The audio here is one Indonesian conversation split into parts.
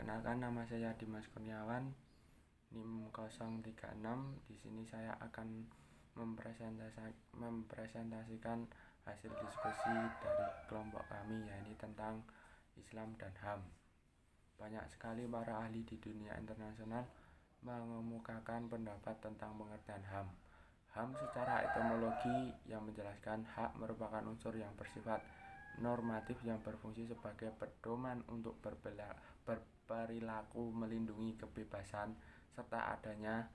Perkenalkan, nama saya Dimas Kurniawan, NIM 036. Di sini saya akan mempresentasikan hasil diskusi dari kelompok kami, yaitu tentang Islam dan HAM. Banyak sekali para ahli di dunia internasional mengemukakan pendapat tentang pengertian HAM. HAM secara etimologi yang menjelaskan hak merupakan unsur yang bersifat normatif yang berfungsi sebagai pedoman untuk berperilaku, melindungi kebebasan, serta adanya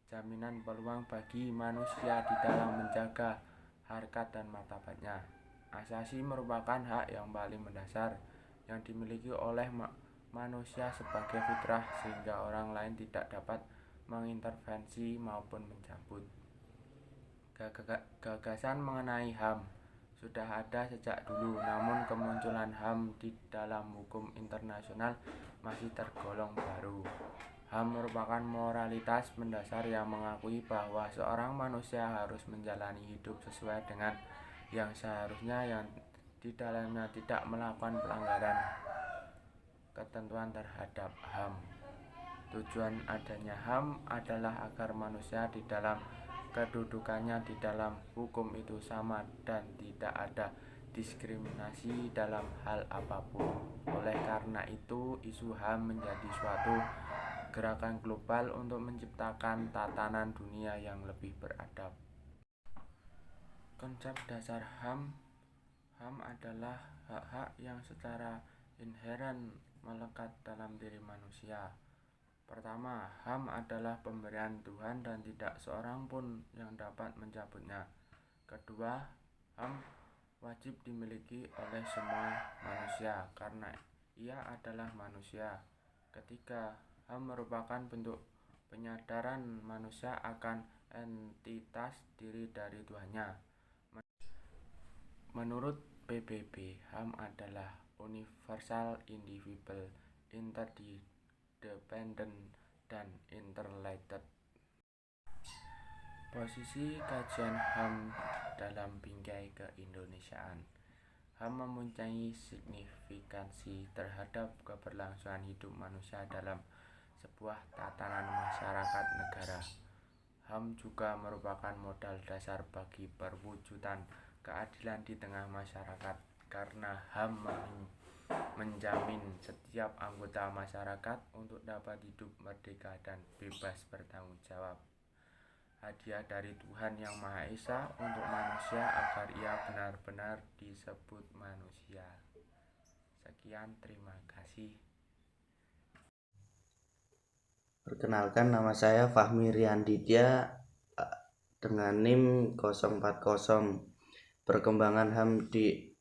jaminan peluang bagi manusia di dalam menjaga harkat dan martabatnya. Asasi merupakan hak yang paling mendasar yang dimiliki oleh manusia sebagai fitrah, sehingga orang lain tidak dapat mengintervensi maupun mencabut. Gagasan mengenai HAM sudah ada sejak dulu, namun kemunculan HAM di dalam hukum internasional masih tergolong baru. HAM merupakan moralitas mendasar yang mengakui bahwa seorang manusia harus menjalani hidup sesuai dengan yang seharusnya, yang di dalamnya tidak melakukan pelanggaran ketentuan terhadap HAM. Tujuan adanya HAM adalah agar manusia di dalam kedudukannya di dalam hukum itu sama dan tidak ada diskriminasi dalam hal apapun. Oleh karena itu, isu HAM menjadi suatu gerakan global untuk menciptakan tatanan dunia yang lebih beradab. Konsep dasar HAM adalah hak-hak yang secara inheren melekat dalam diri manusia. Pertama, HAM adalah pemberian Tuhan dan tidak seorang pun yang dapat mencabutnya. Kedua, HAM wajib dimiliki oleh semua manusia karena ia adalah manusia. Ketiga, HAM merupakan bentuk penyadaran manusia akan entitas diri dari Tuhannya. Menurut PBB, HAM adalah universal, indivisible, interdependent, dan interrelated. Posisi kajian HAM dalam bingkai keindonesiaan. HAM mempunyai signifikansi terhadap keberlangsungan hidup manusia dalam sebuah tatanan masyarakat negara. HAM juga merupakan modal dasar bagi perwujudan keadilan di tengah masyarakat, karena HAM menjamin setiap anggota masyarakat untuk dapat hidup merdeka dan bebas bertanggung jawab. Hadiah dari Tuhan Yang Maha Esa untuk manusia agar ia benar-benar disebut manusia. Sekian, terima kasih. Perkenalkan, nama saya Fahmi Rianditya dengan NIM 040. Perkembangan HAM di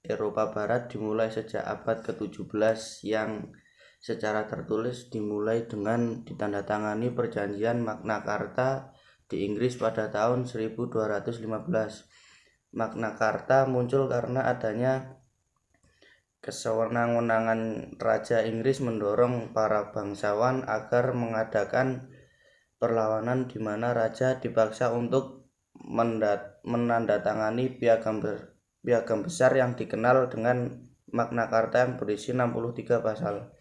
Eropa Barat dimulai sejak abad ke-17 yang secara tertulis dimulai dengan ditandatangani perjanjian Magna Carta di Inggris pada tahun 1215. Magna Carta muncul karena adanya kesewenang-wenangan Raja Inggris mendorong para bangsawan agar mengadakan perlawanan di mana raja dipaksa untuk menandatangani piagam besar yang dikenal dengan Magna Carta yang berisi 63 pasal.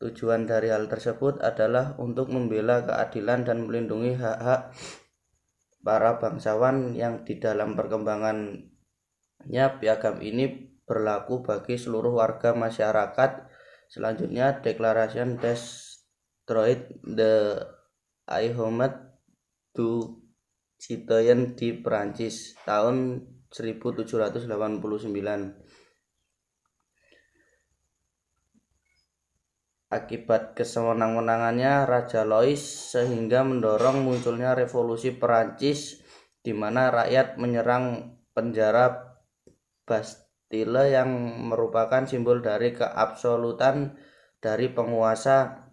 Tujuan dari hal tersebut adalah untuk membela keadilan dan melindungi hak-hak para bangsawan yang di dalam perkembangannya piagam ini berlaku bagi seluruh warga masyarakat. Selanjutnya, Declaration des Droits de l'Homme du Citoyen di Prancis tahun 1789. Akibat kesewenang-wenangannya Raja Louis sehingga mendorong munculnya revolusi Perancis, di mana rakyat menyerang penjara Bastille yang merupakan simbol dari keabsolutan dari penguasa.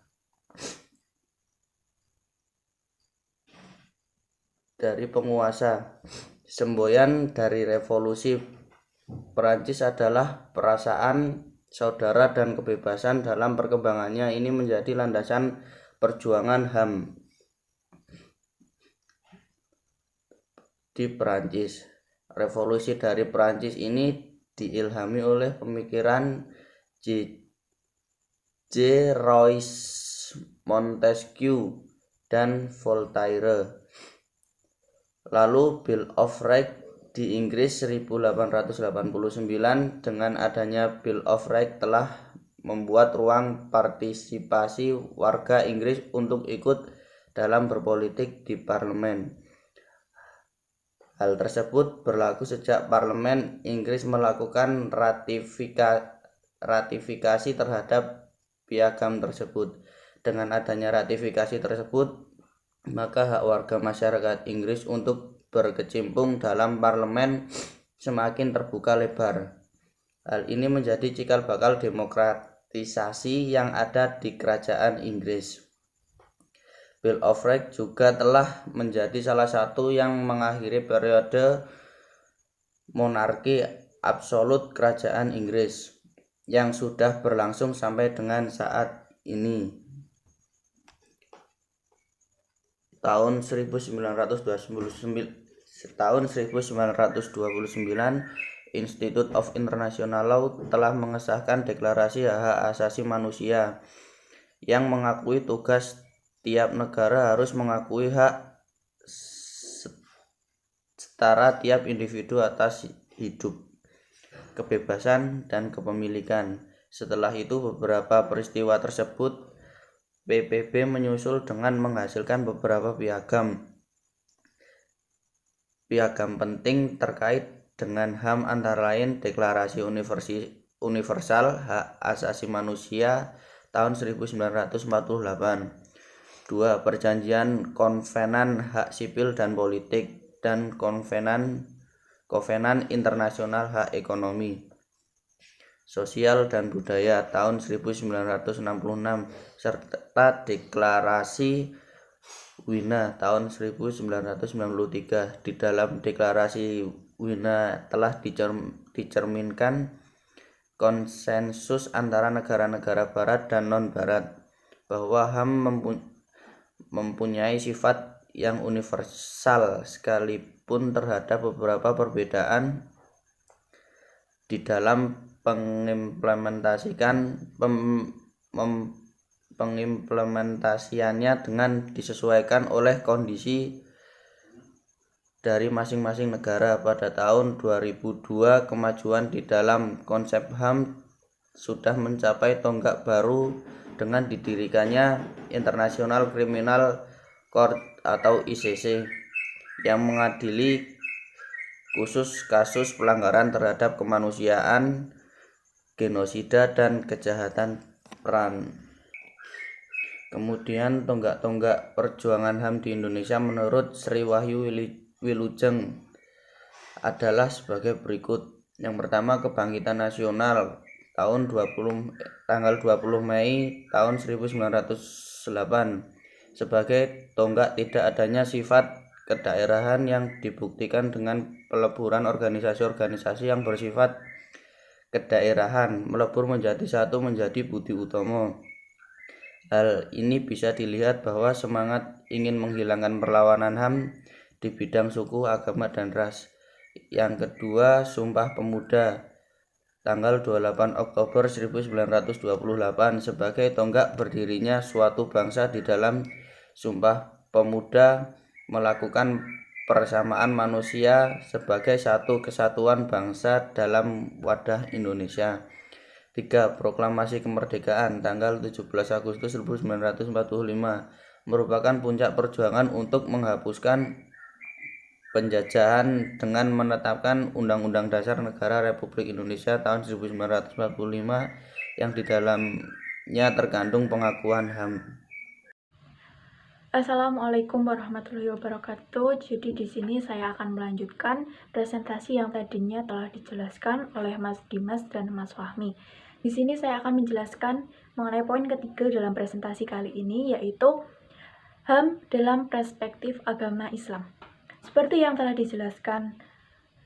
Semboyan dari revolusi Perancis adalah perasaan saudara dan kebebasan. Dalam perkembangannya ini menjadi landasan perjuangan HAM di Perancis. Revolusi dari Perancis ini diilhami oleh pemikiran J. Royce Montesquieu, dan Voltaire. Lalu Bill of Rights di Inggris 1889. Dengan adanya Bill of Rights telah membuat ruang partisipasi warga Inggris untuk ikut dalam berpolitik di parlemen. Hal tersebut berlaku sejak parlemen Inggris melakukan ratifikasi terhadap piagam tersebut. Dengan adanya ratifikasi tersebut, maka hak warga masyarakat Inggris untuk berkecimpung dalam parlemen semakin terbuka lebar. Hal ini menjadi cikal bakal demokratisasi yang ada di kerajaan Inggris. Bill of Rights juga telah menjadi salah satu yang mengakhiri periode monarki absolut kerajaan Inggris yang sudah berlangsung sampai dengan saat ini. Tahun 1929, Institute of International Law telah mengesahkan Deklarasi Hak Asasi Manusia yang mengakui tugas tiap negara harus mengakui hak setara tiap individu atas hidup, kebebasan, dan kepemilikan. Setelah itu, beberapa peristiwa tersebut PBB menyusul dengan menghasilkan beberapa piagam penting terkait dengan HAM, antara lain Deklarasi Universal Hak Asasi Manusia tahun 1948, 2. Perjanjian Kovenan Hak Sipil dan Politik, dan Kovenan Internasional Hak Ekonomi, Sosial dan Budaya tahun 1966, serta Deklarasi Wina tahun 1993. Di dalam Deklarasi Wina telah dicerminkan konsensus antara negara-negara barat dan non-barat bahwa HAM mempunyai sifat yang universal sekalipun terhadap beberapa perbedaan di dalam pengimplementasiannya dengan disesuaikan oleh kondisi dari masing-masing negara. Pada tahun 2002, kemajuan di dalam konsep HAM sudah mencapai tonggak baru dengan didirikannya International Criminal Court atau ICC yang mengadili khusus kasus pelanggaran terhadap kemanusiaan, genosida, dan kejahatan perang. Kemudian tonggak-tonggak perjuangan HAM di Indonesia menurut Sri Wahyu Wilujeng adalah sebagai berikut. Yang pertama, Kebangkitan Nasional tanggal 20 Mei tahun 1908 sebagai tonggak tidak adanya sifat kedaerahan yang dibuktikan dengan peleburan organisasi-organisasi yang bersifat kedaerahan melebur menjadi satu menjadi budi utama. Hal ini bisa dilihat bahwa semangat ingin menghilangkan perlawanan HAM di bidang suku, agama, dan ras. Yang kedua, Sumpah Pemuda tanggal 28 Oktober 1928 sebagai tonggak berdirinya suatu bangsa. Di dalam Sumpah Pemuda melakukan persamaan manusia sebagai satu kesatuan bangsa dalam wadah Indonesia. 3. Proklamasi Kemerdekaan tanggal 17 Agustus 1945 merupakan puncak perjuangan untuk menghapuskan penjajahan dengan menetapkan Undang-Undang Dasar Negara Republik Indonesia tahun 1945 yang di dalamnya terkandung pengakuan HAM. Assalamualaikum warahmatullahi wabarakatuh. Jadi di sini saya akan melanjutkan presentasi yang tadinya telah dijelaskan oleh Mas Dimas dan Mas Fahmi. Di sini saya akan menjelaskan mengenai poin ketiga dalam presentasi kali ini, yaitu HAM dalam perspektif agama Islam. Seperti yang telah dijelaskan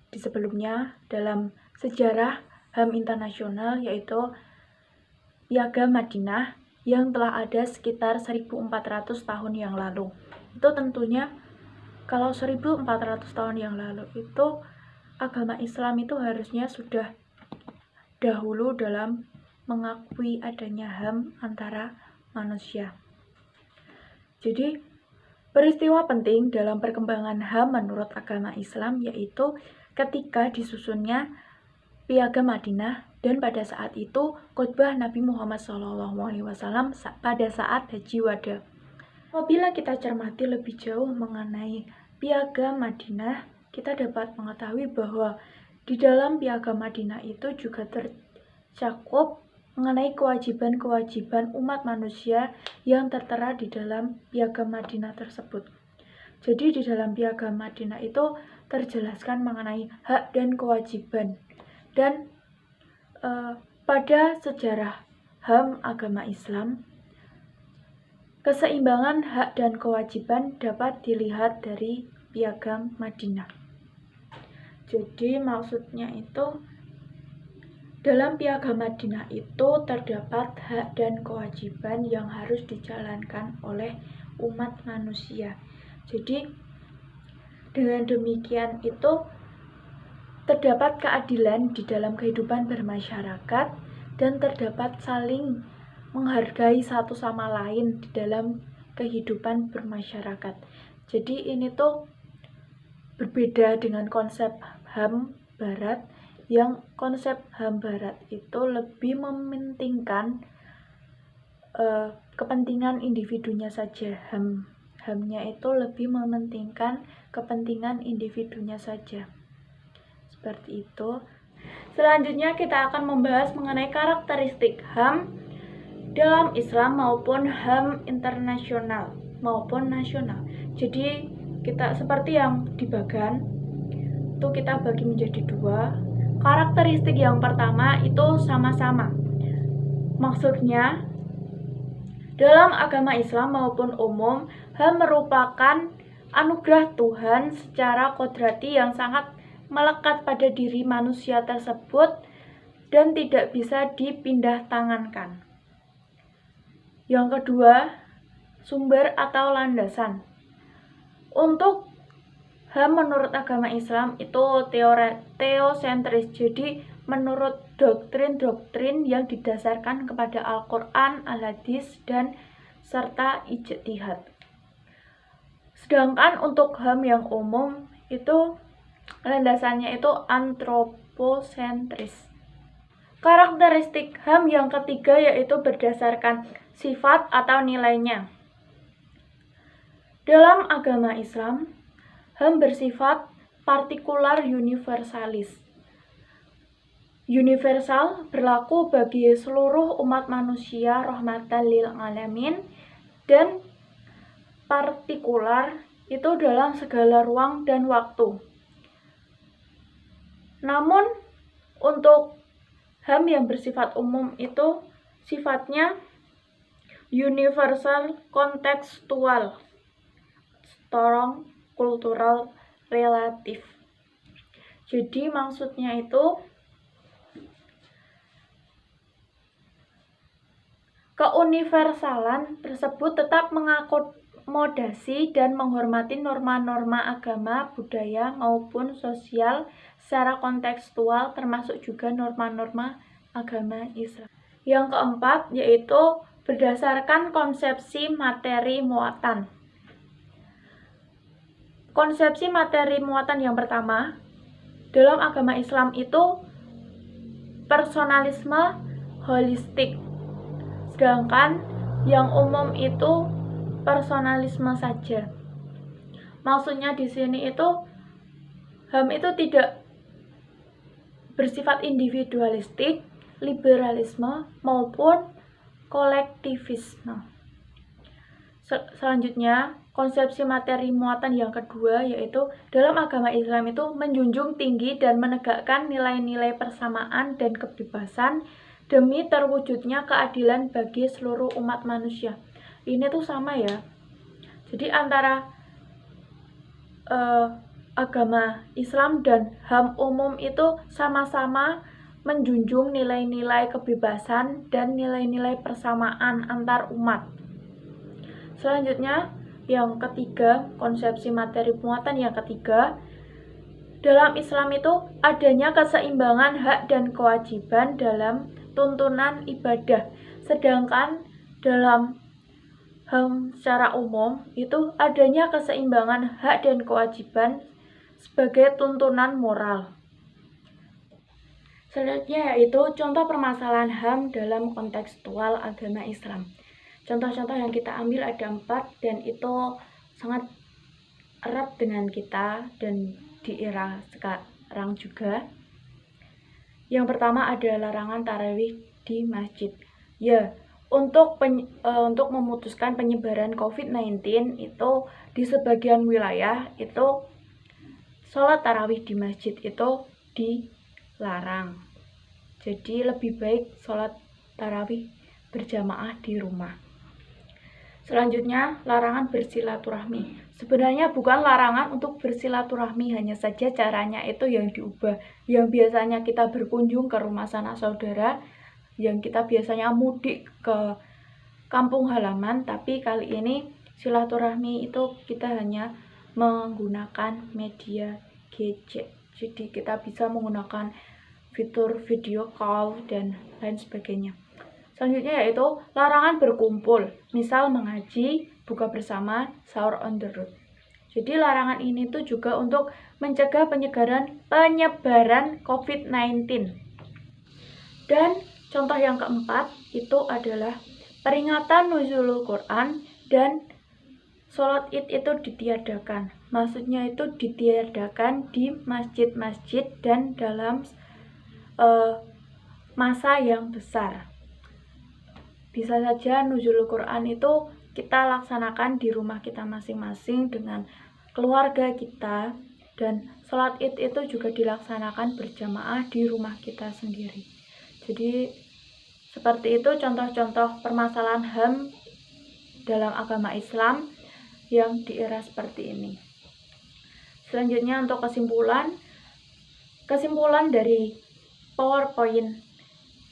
di sebelumnya dalam sejarah HAM internasional, yaitu Piagam Madinah yang telah ada sekitar 1400 tahun yang lalu. Itu tentunya kalau 1400 tahun yang lalu itu agama Islam itu harusnya sudah dahulu dalam mengakui adanya HAM antara manusia. Jadi, peristiwa penting dalam perkembangan HAM menurut agama Islam yaitu ketika disusunnya Piagam Madinah dan pada saat itu khotbah Nabi Muhammad SAW pada saat Haji Wada. Apabila kita cermati lebih jauh mengenai Piagam Madinah, kita dapat mengetahui bahwa di dalam Piagam Madinah itu juga tercakup mengenai kewajiban-kewajiban umat manusia yang tertera di dalam Piagam Madinah tersebut. Jadi di dalam Piagam Madinah itu terjelaskan mengenai hak dan kewajiban. Dan pada sejarah HAM agama Islam, keseimbangan hak dan kewajiban dapat dilihat dari Piagam Madinah. Jadi maksudnya itu dalam Piagam Madinah itu terdapat hak dan kewajiban yang harus dijalankan oleh umat manusia. Jadi dengan demikian itu terdapat keadilan di dalam kehidupan bermasyarakat dan terdapat saling menghargai satu sama lain di dalam kehidupan bermasyarakat. Jadi ini tuh berbeda dengan konsep HAM Barat, yang konsep HAM Barat itu lebih mementingkan kepentingan individunya saja. HAM-nya itu lebih mementingkan kepentingan individunya saja. Seperti itu. Selanjutnya kita akan membahas mengenai karakteristik HAM dalam Islam maupun HAM internasional maupun nasional. Jadi kita seperti yang di Bagan itu kita bagi menjadi dua. Karakteristik yang pertama itu sama-sama. Maksudnya dalam agama Islam maupun umum, HAM merupakan anugerah Tuhan secara kodrati yang sangat melekat pada diri manusia tersebut dan tidak bisa dipindah tangankan. Yang kedua, sumber atau landasan. Untuk HAM menurut agama Islam itu teosentris, jadi menurut doktrin-doktrin yang didasarkan kepada Al-Quran, Al-Hadis, dan serta ijtihad. Sedangkan untuk HAM yang umum itu landasannya itu antroposentris. Karakteristik HAM yang ketiga yaitu berdasarkan sifat atau nilainya. Dalam agama Islam, HAM bersifat partikular universalis. Universal berlaku bagi seluruh umat manusia rahmatan lil alamin, dan partikular itu dalam segala ruang dan waktu. Namun untuk HAM yang bersifat umum itu sifatnya universal kontekstual, strong kultural relatif. Jadi maksudnya itu keuniversalan tersebut tetap mengakomodasi dan menghormati norma-norma agama, budaya maupun sosial secara kontekstual, termasuk juga norma-norma agama Islam. Yang keempat yaitu berdasarkan konsepsi materi muatan. Konsepsi materi muatan yang pertama dalam agama Islam itu personalisme holistik, sedangkan yang umum itu personalisme saja. Maksudnya di sini itu HAM itu tidak bersifat individualistik, liberalisme maupun kolektivisme. Selanjutnya, konsepsi materi muatan yang kedua yaitu dalam agama Islam itu menjunjung tinggi dan menegakkan nilai-nilai persamaan dan kebebasan demi terwujudnya keadilan bagi seluruh umat manusia. Ini tuh sama ya. Jadi antara agama Islam dan HAM umum itu sama-sama menjunjung nilai-nilai kebebasan dan nilai-nilai persamaan antar umat. Selanjutnya, yang ketiga, konsepsi materi muatan yang ketiga, dalam Islam itu adanya keseimbangan hak dan kewajiban dalam tuntunan ibadah. Sedangkan dalam HAM secara umum itu adanya keseimbangan hak dan kewajiban sebagai tuntunan moral. Selanjutnya yaitu contoh permasalahan HAM dalam kontekstual agama Islam. Contoh-contoh yang kita ambil ada 4 dan itu sangat erat dengan kita dan di era sekarang juga. Yang pertama ada larangan tarawih di masjid. Ya, untuk memutuskan penyebaran COVID-19 itu di sebagian wilayah itu sholat tarawih di masjid itu dilarang. Jadi lebih baik sholat tarawih berjamaah di rumah. Selanjutnya, larangan bersilaturahmi. Sebenarnya bukan larangan untuk bersilaturahmi, hanya saja caranya itu yang diubah. Yang biasanya kita berkunjung ke rumah sanak saudara, yang kita biasanya mudik ke kampung halaman, tapi kali ini silaturahmi itu kita hanya menggunakan media gadget. Jadi kita bisa menggunakan fitur video call dan lain sebagainya. Selanjutnya yaitu larangan berkumpul, misal mengaji, buka bersama, sahur on the road. Jadi larangan ini tuh juga untuk mencegah penyebaran COVID-19. Dan contoh yang keempat itu adalah peringatan nuzulul Quran dan sholat id itu ditiadakan. Maksudnya itu ditiadakan di masjid-masjid dan dalam masa yang besar. Bisa saja nuzulul Quran itu kita laksanakan di rumah kita masing-masing dengan keluarga kita, dan sholat id itu juga dilaksanakan berjamaah di rumah kita sendiri. Jadi seperti itu contoh-contoh permasalahan HAM dalam agama Islam yang di era seperti ini. Selanjutnya untuk kesimpulan dari PowerPoint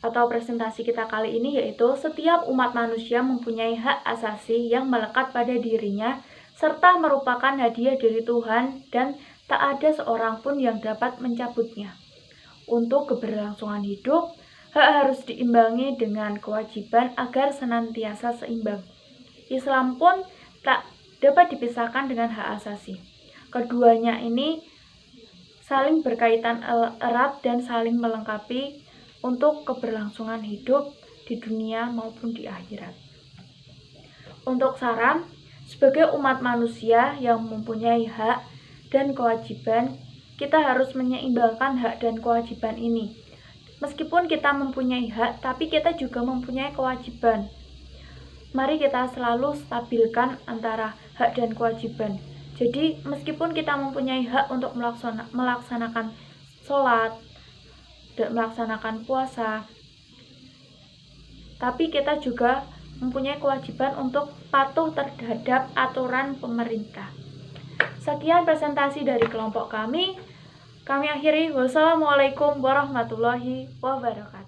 atau presentasi kita kali ini yaitu setiap umat manusia mempunyai hak asasi yang melekat pada dirinya serta merupakan hadiah dari Tuhan dan tak ada seorang pun yang dapat mencabutnya. Untuk keberlangsungan hidup, hak harus diimbangi dengan kewajiban agar senantiasa seimbang. Islam pun tak dapat dipisahkan dengan hak asasi. Keduanya ini saling berkaitan erat dan saling melengkapi untuk keberlangsungan hidup di dunia maupun di akhirat. Untuk saran, sebagai umat manusia yang mempunyai hak dan kewajiban, kita harus menyeimbangkan hak dan kewajiban ini. Meskipun kita mempunyai hak, tapi kita juga mempunyai kewajiban. Mari kita selalu stabilkan antara hak dan kewajiban. Jadi, meskipun kita mempunyai hak untuk melaksanakan sholat, dan melaksanakan puasa, tapi kita juga mempunyai kewajiban untuk patuh terhadap aturan pemerintah. Sekian presentasi dari kelompok kami. Kami akhiri. Wassalamualaikum warahmatullahi wabarakatuh.